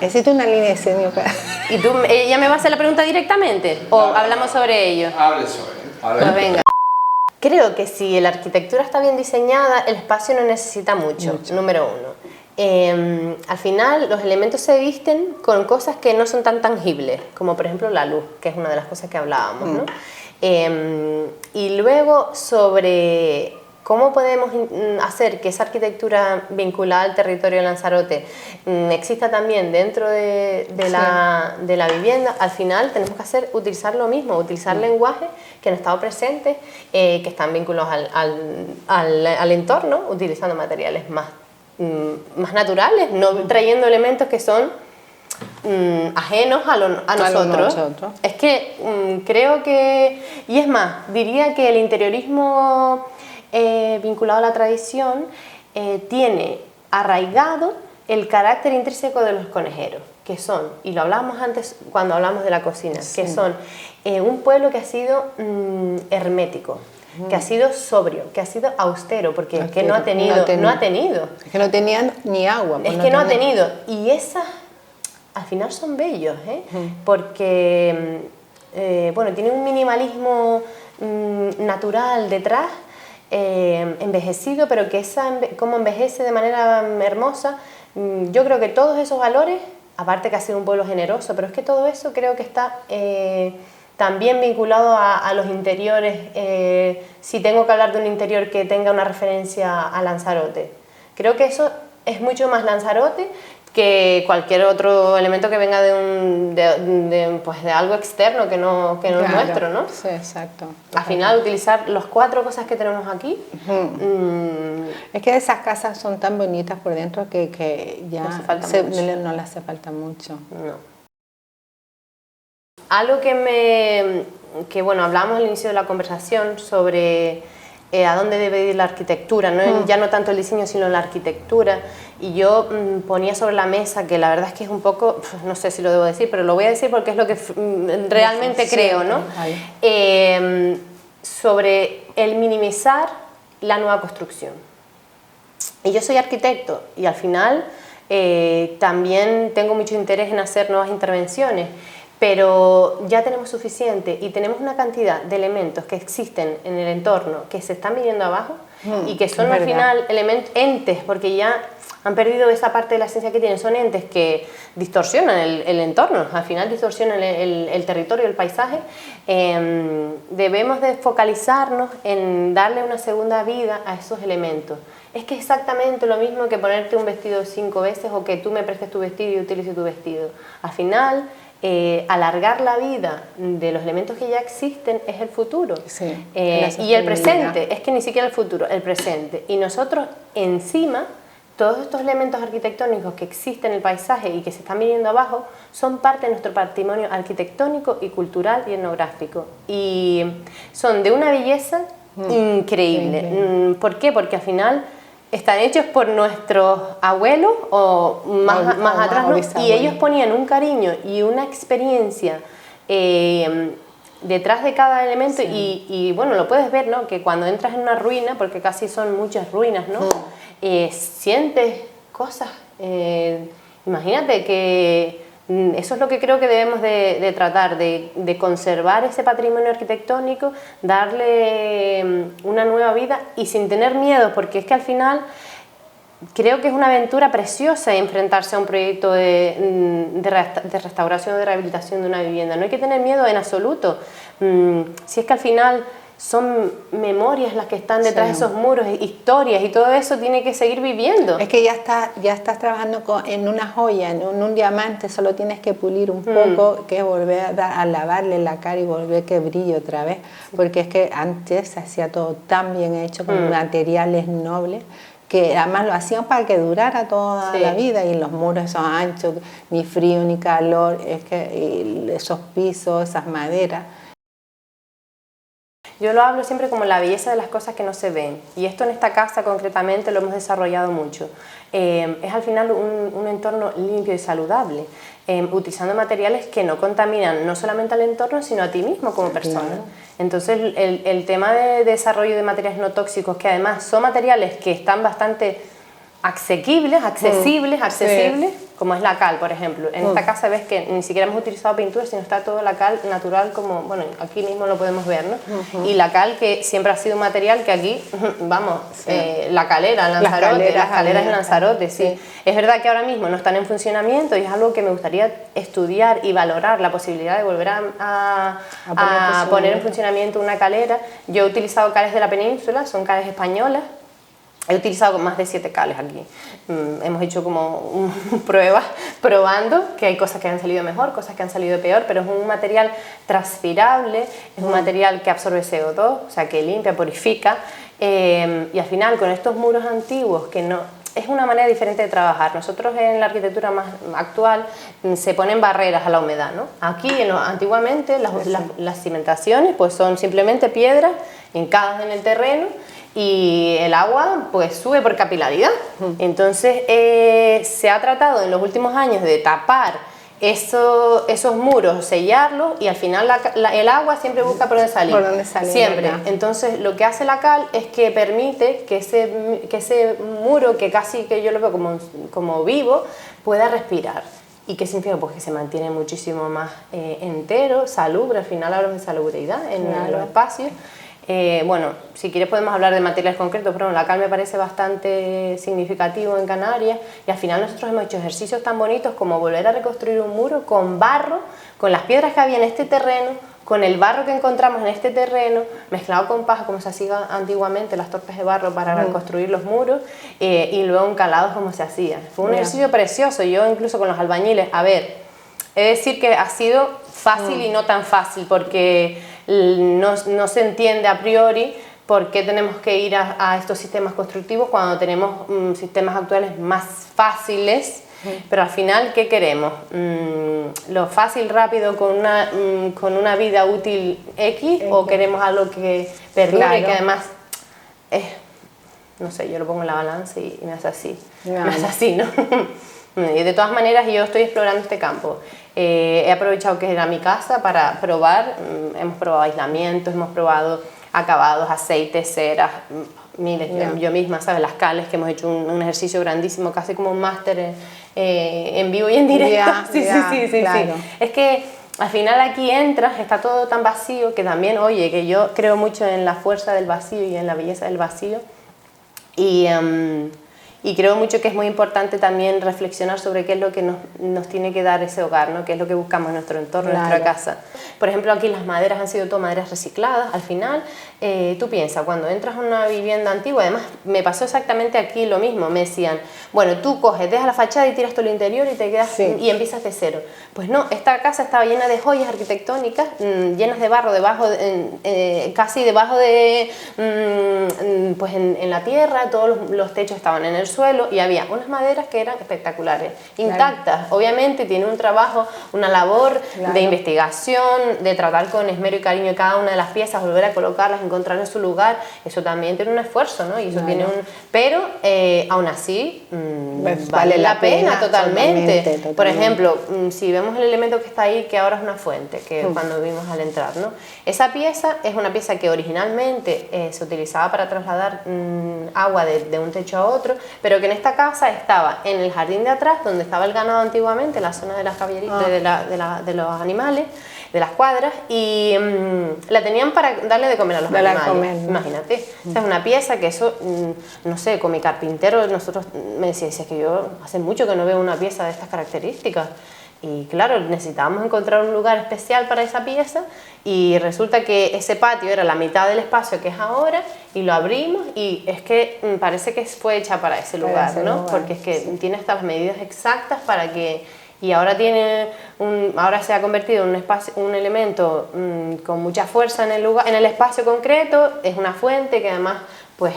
Existe una línea de diseño. ¿Y tú, ella me va a hacer la pregunta directamente? ¿O hablamos sobre ello? Hable sobre. Pues venga. Creo que si la arquitectura está bien diseñada, el espacio no necesita mucho. Número uno. Al final, los elementos se visten con cosas que no son tan tangibles, como por ejemplo la luz, que es una de las cosas que hablábamos, ¿no? Y luego sobre cómo podemos hacer que esa arquitectura vinculada al territorio de Lanzarote exista también dentro de la vivienda. Al final tenemos que utilizar lo mismo, utilizar lenguajes que han estado presentes, que están vinculados al entorno, utilizando materiales más naturales, no trayendo elementos que son ajenos a nosotros. Es que creo que, y es más, diría que el interiorismo vinculado a la tradición tiene arraigado el carácter intrínseco de los conejeros, que son, y lo hablábamos antes cuando hablamos de la cocina, que son un pueblo que ha sido hermético, que ha sido sobrio, que ha sido austero, porque es que no ha tenido. Es que no tenían ni agua. Es que no ha tenido. Y esas, al final son bellos, porque, bueno, tienen un minimalismo natural detrás, envejecido, pero que como envejece de manera hermosa. Yo creo que todos esos valores, aparte que ha sido un pueblo generoso, pero es que todo eso creo que está también vinculado a los interiores. Si tengo que hablar de un interior que tenga una referencia a Lanzarote, creo que eso es mucho más Lanzarote que cualquier otro elemento que venga de algo externo que no es nuestro, ¿no? Sí, exacto. Al final, utilizar las 4 cosas que tenemos aquí. Es que esas casas son tan bonitas por dentro que ya no le hace falta mucho. No. Algo que bueno, hablamos al inicio de la conversación sobre a dónde debe ir la arquitectura, ¿no? Ya no tanto el diseño sino la arquitectura, y yo ponía sobre la mesa que la verdad es que es un poco, no sé si lo debo decir, pero lo voy a decir porque es lo que realmente creo, ¿no? Sobre el minimizar la nueva construcción. Y yo soy arquitecto y al final también tengo mucho interés en hacer nuevas intervenciones, pero ya tenemos suficiente y tenemos una cantidad de elementos que existen en el entorno que se están viniendo abajo y que son al final entes, porque ya han perdido esa parte de la esencia que tienen, son entes que distorsionan el entorno, al final distorsionan el territorio, el paisaje. Debemos de focalizarnos en darle una segunda vida a esos elementos. Es que es exactamente lo mismo que ponerte un vestido 5 veces o que tú me prestes tu vestido y utilices tu vestido. Al final, alargar la vida de los elementos que ya existen es el futuro. Y el presente, es que ni siquiera el futuro, el presente. Y nosotros encima, todos estos elementos arquitectónicos que existen en el paisaje y que se están viniendo abajo son parte de nuestro patrimonio arquitectónico y cultural y etnográfico. Y son de una belleza increíble. ¿Por qué? Porque al final están hechos por nuestros abuelos o más atrás, ¿no? Y ellos ponían un cariño y una experiencia detrás de cada elemento. Y bueno, lo puedes ver, ¿no? Que cuando entras en una ruina, porque casi son muchas ruinas, ¿no? Sientes cosas. Imagínate que eso es lo que creo que debemos de tratar, de conservar ese patrimonio arquitectónico, darle una nueva vida y sin tener miedo, porque es que al final creo que es una aventura preciosa enfrentarse a un proyecto de restauración o de rehabilitación de una vivienda. No hay que tener miedo en absoluto. Si es que al final son memorias las que están detrás de esos muros, historias, y todo eso tiene que seguir viviendo. Es que ya estás trabajando en una joya, en un diamante, solo tienes que pulir un poco, que volver a lavarle la cara y volver que brille otra vez, porque es que antes se hacía todo tan bien hecho, con materiales nobles, que además lo hacían para que durara toda la vida, y los muros esos anchos, ni frío ni calor, es que esos pisos, esas maderas. Yo lo hablo siempre como la belleza de las cosas que no se ven, y esto en esta casa concretamente lo hemos desarrollado mucho. Es al final un entorno limpio y saludable, utilizando materiales que no contaminan no solamente al entorno, sino a ti mismo como persona. Entonces el tema de desarrollo de materiales no tóxicos, que además son materiales que están bastante accesibles, como es la cal, por ejemplo. En esta casa ves que ni siquiera hemos utilizado pintura, sino está toda la cal natural, como, bueno, aquí mismo lo podemos ver, ¿no? Y la cal, que siempre ha sido un material que aquí, vamos, la calera, Lanzarote, las caleras en Lanzarote, sí. Es verdad que ahora mismo no están en funcionamiento y es algo que me gustaría estudiar y valorar, la posibilidad de volver a poner en funcionamiento una calera. Yo he utilizado cales de la península, son cales españolas. He utilizado más de 7 cales aquí. Hemos hecho como pruebas, probando, que hay cosas que han salido mejor, cosas que han salido peor, pero es un material transpirable, es un material que absorbe CO2, o sea, que limpia, purifica, y al final con estos muros antiguos, que no... Es una manera diferente de trabajar. Nosotros en la arquitectura más actual se ponen barreras a la humedad, ¿no? Aquí, antiguamente, las cimentaciones pues son simplemente piedras hincadas en el terreno, y el agua pues sube por capilaridad. Entonces se ha tratado en los últimos años de tapar esos muros, sellarlos, y al final el agua siempre busca por dónde salir. Por dónde salir, siempre. ¿verdad? Entonces lo que hace la cal es que permite que ese muro, que casi que yo lo veo como vivo, pueda respirar. ¿Y qué significa? Pues que se mantiene muchísimo más entero, salubre. Al final hablamos de salubridad en los espacios. Bueno, si quieres podemos hablar de materiales concretos, pero la cal me parece bastante significativo en Canarias, y al final nosotros hemos hecho ejercicios tan bonitos como volver a reconstruir un muro con barro, con las piedras que había en este terreno, con el barro que encontramos en este terreno, mezclado con paja, como se hacía antiguamente, las torpes de barro para reconstruir los muros, y luego encalados como se hacía. Fue un ejercicio precioso. Yo incluso con los albañiles, a ver, he de decir que ha sido fácil y no tan fácil, porque no se entiende a priori por qué tenemos que ir a estos sistemas constructivos cuando tenemos sistemas actuales más fáciles, pero al final, ¿qué queremos? ¿Lo fácil, rápido, con una vida útil X, o queremos algo que perdure y que además no sé, yo lo pongo en la balanza y me hace así, me hace así, ¿no? Y de todas maneras yo estoy explorando este campo. He aprovechado que era mi casa para probar, hemos probado aislamientos, hemos probado acabados, aceites, ceras, miles, yo misma, ¿sabes? Las cales, que hemos hecho un ejercicio grandísimo, casi como un máster en vivo y en directo. Sí, claro. Es que al final aquí entras, está todo tan vacío, que también, oye, que yo creo mucho en la fuerza del vacío y en la belleza del vacío, y creo mucho que es muy importante también reflexionar sobre qué es lo que nos tiene que dar ese hogar, ¿no? Qué es lo que buscamos en nuestro entorno, en nuestra casa. Por ejemplo, aquí las maderas han sido todas maderas recicladas. Al final, tú piensas, cuando entras a una vivienda antigua, además me pasó exactamente aquí lo mismo, me decían, bueno, tú coges, dejas la fachada y tiras todo el interior y te quedas y empiezas de cero. Pues no, esta casa estaba llena de joyas arquitectónicas, llenas de barro debajo, casi debajo de, pues en la tierra, todos los techos estaban en el suelo, y había unas maderas que eran espectaculares, intactas. Obviamente tiene un trabajo, una labor de investigación, de tratar con esmero y cariño cada una de las piezas, volver a colocarlas, encontrar en su lugar. Eso también tiene un esfuerzo, ¿no? Y eso tiene pero aún así vale la pena totalmente. Por ejemplo, si vemos el elemento que está ahí, que ahora es una fuente, que cuando vimos al entrar, ¿no? Esa pieza es una pieza que originalmente se utilizaba para trasladar agua de un techo a otro, pero que en esta casa estaba en el jardín de atrás, donde estaba el ganado antiguamente, la zona de las caballerizas, de los animales, de las cuadras, y la tenían para darle de comer a los animales. Imagínate, o sea, es una pieza que eso, no sé, con mi carpintero, nosotros me decía, es que yo hace mucho que no veo una pieza de estas características. Y claro, necesitábamos encontrar un lugar especial para esa pieza, y resulta que ese patio era la mitad del espacio que es ahora, y lo abrimos y es que parece que fue hecha para ese lugar, ¿no? Porque es que tiene estas medidas exactas para que... Y ahora ahora se ha convertido en un elemento con mucha fuerza en el lugar, en el espacio concreto. Es una fuente que además pues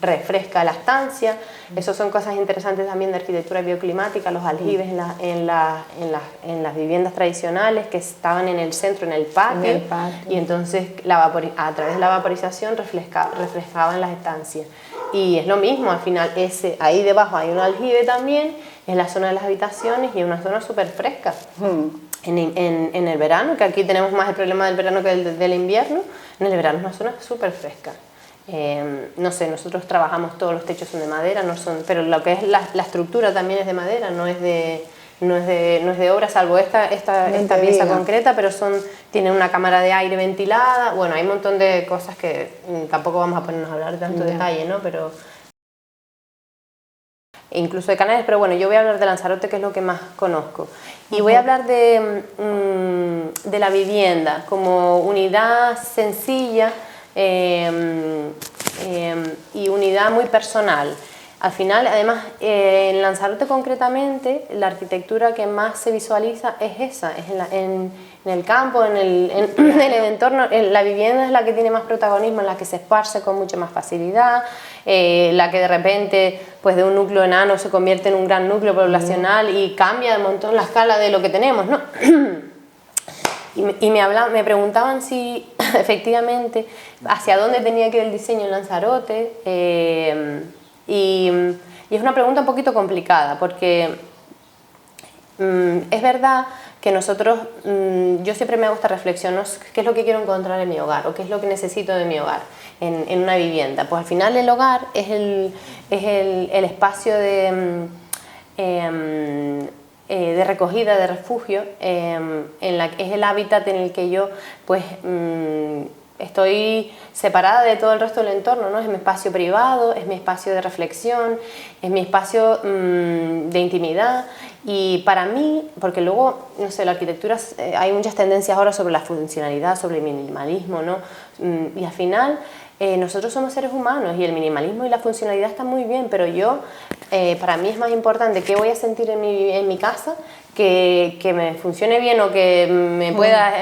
refresca la estancia. Eso son cosas interesantes también de arquitectura bioclimática, los aljibes en las viviendas tradicionales que estaban en el centro, en el patio. Y entonces a través de la vaporización refrescaban las estancias. Y es lo mismo, al final ahí debajo hay un aljibe también, es la zona de las habitaciones, y es una zona súper fresca. En el verano, que aquí tenemos más el problema del verano que del invierno, en el verano es una zona súper fresca. No sé, nosotros trabajamos, todos los techos son de madera, no son, pero lo que es la estructura también es de madera, no es de obra, salvo esta pieza concreta, pero tienen una cámara de aire ventilada. Bueno, hay un montón de cosas que tampoco vamos a ponernos a hablar de tanto detalle, ¿no? Pero incluso de canales, pero bueno, yo voy a hablar de Lanzarote, que es lo que más conozco. Y voy a hablar de la vivienda como unidad sencilla y unidad muy personal. Al final, además, en Lanzarote concretamente, la arquitectura que más se visualiza es esa, es en el campo, en el entorno. La vivienda es la que tiene más protagonismo, en la que se esparce con mucha más facilidad, la que de repente, pues de un núcleo enano se convierte en un gran núcleo poblacional y cambia un montón la escala de lo que tenemos, ¿no? Y me preguntaban si efectivamente hacia dónde tenía que ir el diseño en Lanzarote. Y es una pregunta un poquito complicada porque es verdad que nosotros, yo siempre me hago esta reflexión, ¿no? ¿Qué es lo que quiero encontrar en mi hogar o qué es lo que necesito de mi hogar en una vivienda? Pues al final el hogar es el espacio de recogida, de refugio, es el hábitat en el que yo pues estoy separada de todo el resto del entorno, ¿no? Es mi espacio privado, es mi espacio de reflexión, es mi espacio de intimidad. Y para mí, porque luego, no sé, la arquitectura, hay muchas tendencias ahora sobre la funcionalidad, sobre el minimalismo, ¿no? Y al final nosotros somos seres humanos y el minimalismo y la funcionalidad están muy bien, pero para mí es más importante qué voy a sentir en mi casa, que me funcione bien o que me pueda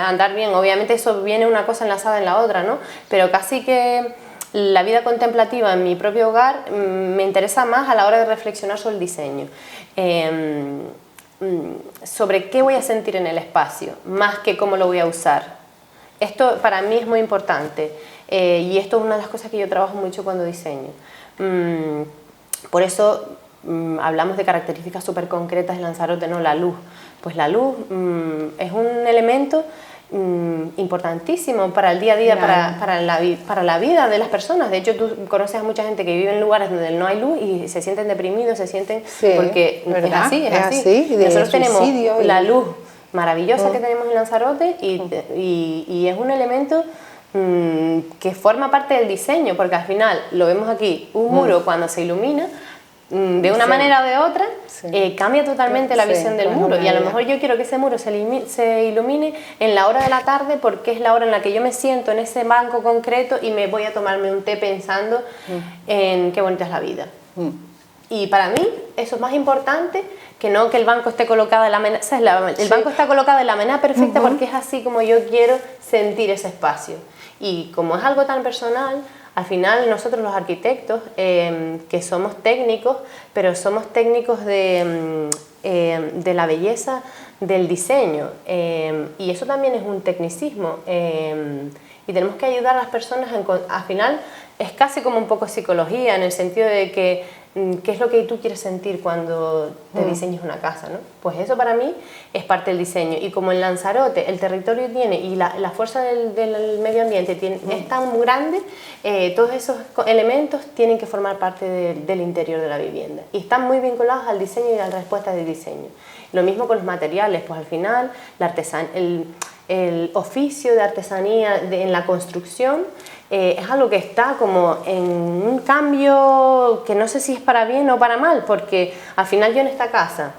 andar bien. Obviamente eso viene una cosa enlazada en la otra, ¿no? Pero casi que la vida contemplativa en mi propio hogar me interesa más a la hora de reflexionar sobre el diseño. Sobre qué voy a sentir en el espacio, más que cómo lo voy a usar. Esto para mí es muy importante y esto es una de las cosas que yo trabajo mucho cuando diseño. Por eso hablamos de características súper concretas de Lanzarote, ¿no? La luz. Pues la luz es un elemento importantísimo para el día a día, claro. para la vida de las personas. De hecho, tú conoces a mucha gente que vive en lugares donde no hay luz y se sienten deprimidos, sí, porque ¿verdad? Es así. Nosotros tenemos la luz maravillosa que tenemos en Lanzarote y es un elemento que forma parte del diseño, porque al final lo vemos aquí, un muro cuando se ilumina de una manera o de otra, cambia totalmente la visión del muro, y a lo mejor yo quiero que ese muro se ilumine en la hora de la tarde porque es la hora en la que yo me siento en ese banco concreto y me voy a tomarme un té pensando en qué bonita es la vida. Y para mí eso es más importante que no que el banco esté colocado de la manera, el banco está colocado de la manera perfecta porque es así como yo quiero sentir ese espacio. Y como es algo tan personal, al final nosotros los arquitectos, que somos técnicos, pero somos técnicos de la belleza del diseño, y eso también es un tecnicismo, y tenemos que ayudar a las personas, al final es casi como un poco psicología, en el sentido de que qué es lo que tú quieres sentir cuando te diseñas una casa, ¿no? Pues eso para mí es parte del diseño, y como en Lanzarote el territorio tiene y la fuerza del medio ambiente es tan grande, todos esos elementos tienen que formar parte del interior de la vivienda y están muy vinculados al diseño y a las respuestas del diseño. Lo mismo con los materiales, pues al final el oficio de artesanía en la construcción es algo que está como en un cambio que no sé si es para bien o para mal, porque al final yo en esta casa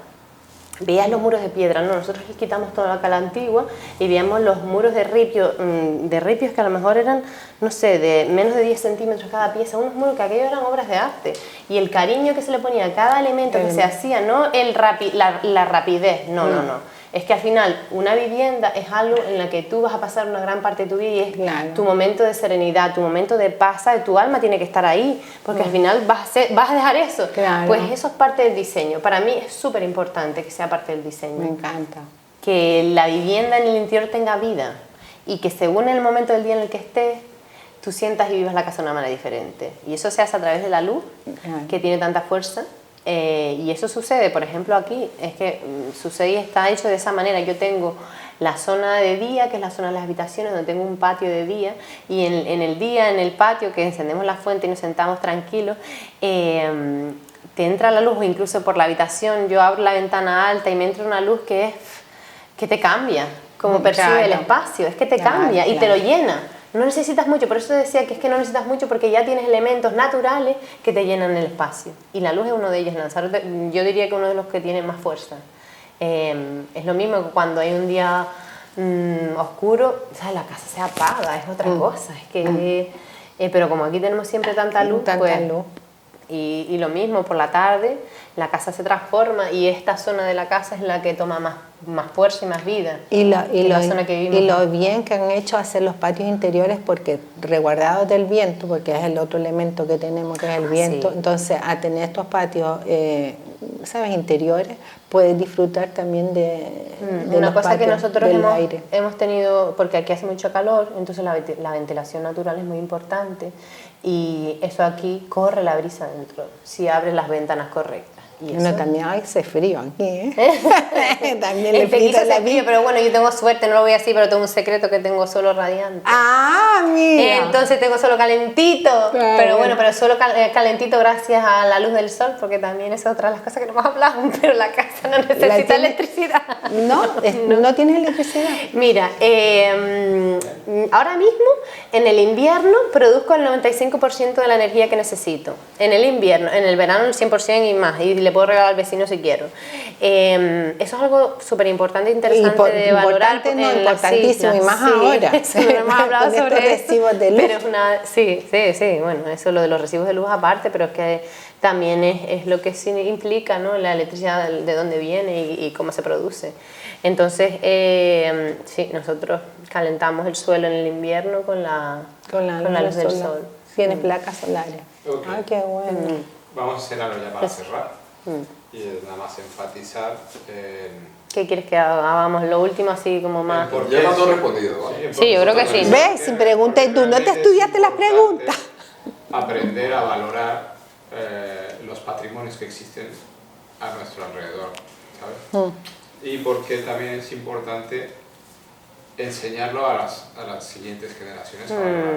veías los muros de piedra, ¿no? Nosotros les quitamos toda la cala antigua y veíamos los muros de ripios que a lo mejor eran, no sé, de menos de 10 centímetros cada pieza, unos muros que aquello eran obras de arte, y el cariño que se le ponía a cada elemento que se hacía, no la rapidez, no. Es que al final una vivienda es algo en la que tú vas a pasar una gran parte de tu vida y es tu momento de serenidad, tu momento de paz, tu alma tiene que estar ahí, porque al final vas a dejar eso. Pues eso es parte del diseño. Para mí es súper importante que sea parte del diseño. Me encanta. Que la vivienda en el interior tenga vida y que según el momento del día en el que estés, tú sientas y vivas la casa de una manera diferente. Y eso se hace a través de la luz, que tiene tanta fuerza. Y eso sucede, por ejemplo, aquí, es que sucede y está hecho de esa manera. Yo tengo la zona de día, que es la zona de las habitaciones, donde tengo un patio de día, y en el día, en el patio, que encendemos la fuente y nos sentamos tranquilos, te entra la luz, o incluso por la habitación, yo abro la ventana alta y me entra una luz que te cambia, como percibe el espacio, es que te cambia y te lo llena. No necesitas mucho, por eso decía que es que no necesitas mucho porque ya tienes elementos naturales que te llenan el espacio. Y la luz es uno de ellos, Lanzarote, yo diría que uno de los que tiene más fuerza. Es lo mismo que cuando hay un día oscuro, ¿sabes? La casa se apaga, es otra cosa. Es que, pero como aquí tenemos siempre tanta luz, luz. Y lo mismo por la tarde, la casa se transforma y esta zona de la casa es la que toma más fuerza y más vida. La zona que vivimos. Y lo bien que han hecho hacer los patios interiores, porque resguardados del viento, porque es el otro elemento que tenemos, que es el viento, entonces a tener estos patios ¿sabes? Interiores, puedes disfrutar también de una los cosa patios, que nosotros aire. hemos tenido, porque aquí hace mucho calor, entonces la ventilación natural es muy importante y eso aquí corre la brisa dentro, si abres las ventanas correctas. Y bueno, eso, también hace frío aquí, ¿eh? También le frita la frío, pero bueno, yo tengo suerte, no lo voy a decir, pero tengo un secreto que tengo solo radiante. ¡Ah, mira! Entonces tengo solo calentito, pero bueno, pero solo calentito gracias a la luz del sol, porque también es otra de las cosas que no hemos hablado, pero la casa no necesita electricidad. ¿No tienes electricidad? Mira, ahora mismo en el invierno produzco el 95% de la energía que necesito. En el invierno, en el verano el 100% y más, y le puedo regalar al vecino si quiero. Eso es algo súper importante e interesante de valorar. Importantísimo, y más ahora. Eso no hemos hablado sobre recibos de luz. Pero es sí, bueno, eso lo de los recibos de luz aparte, pero es que también es lo que sí implica, ¿no? La electricidad, de dónde viene y cómo se produce. Entonces, sí, nosotros calentamos el suelo en el invierno con la luz del sol. Tiene placas solares. Okay. Ah, qué bueno. Vamos a hacer algo ya para cerrar y nada más enfatizar ¿Qué quieres que hagamos? Lo último así como más... Ya está todo respondido, ¿vale? Sí, yo creo que sí. ¿Ves? Si preguntas y tú no te estudiaste las preguntas. Aprender a valorar los patrimonios que existen a nuestro alrededor, ¿sabes? Y porque también es importante enseñarlo a las siguientes generaciones a valorar.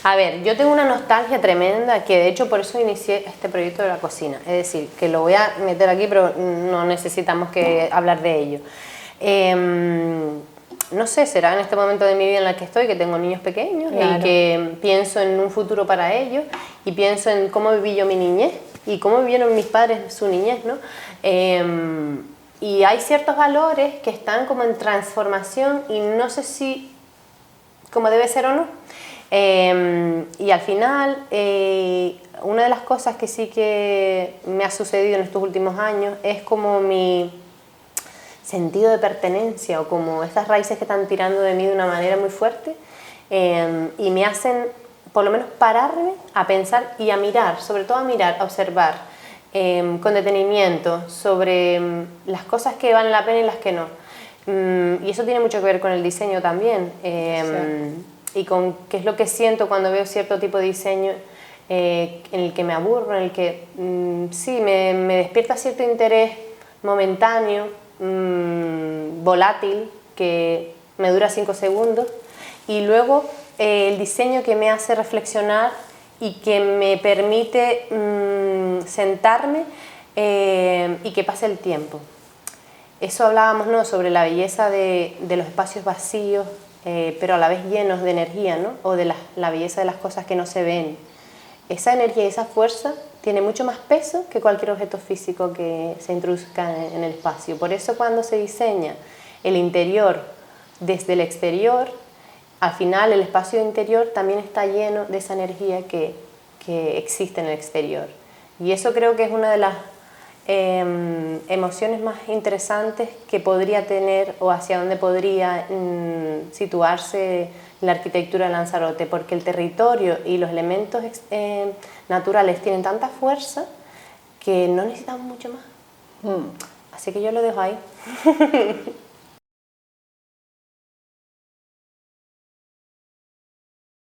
A ver, yo tengo una nostalgia tremenda que de hecho por eso inicié este proyecto de la cocina. Es decir, que lo voy a meter aquí pero no necesitamos que hablar de ello. No sé, será en este momento de mi vida en la que estoy, que tengo niños pequeños y que pienso en un futuro para ellos y pienso en cómo viví yo mi niñez y cómo vivieron mis padres su niñez, ¿no? Y hay ciertos valores que están como en transformación y no sé si como debe ser o no. Y al final, una de las cosas que sí que me ha sucedido en estos últimos años es como mi sentido de pertenencia o como esas raíces que están tirando de mí de una manera muy fuerte y me hacen por lo menos pararme a pensar y a mirar, sobre todo a mirar, a observar con detenimiento sobre las cosas que valen la pena y las que no. Y eso tiene mucho que ver con el diseño también. Y con qué es lo que siento cuando veo cierto tipo de diseño en el que me aburro, en el que sí, me despierta cierto interés momentáneo, volátil, que me dura 5 segundos, y luego el diseño que me hace reflexionar y que me permite sentarme y que pase el tiempo. Eso hablábamos, ¿no?, sobre la belleza de los espacios vacíos, pero a la vez llenos de energía, ¿no? O de la belleza de las cosas que no se ven. Esa energía y esa fuerza tiene mucho más peso que cualquier objeto físico que se introduzca en el espacio. Por eso cuando se diseña el interior desde el exterior, al final el espacio interior también está lleno de esa energía que existe en el exterior. Y eso creo que es una de las emociones más interesantes que podría tener o hacia dónde podría situarse la arquitectura de Lanzarote, porque el territorio y los elementos naturales tienen tanta fuerza que no necesitamos mucho más. Así que yo lo dejo ahí.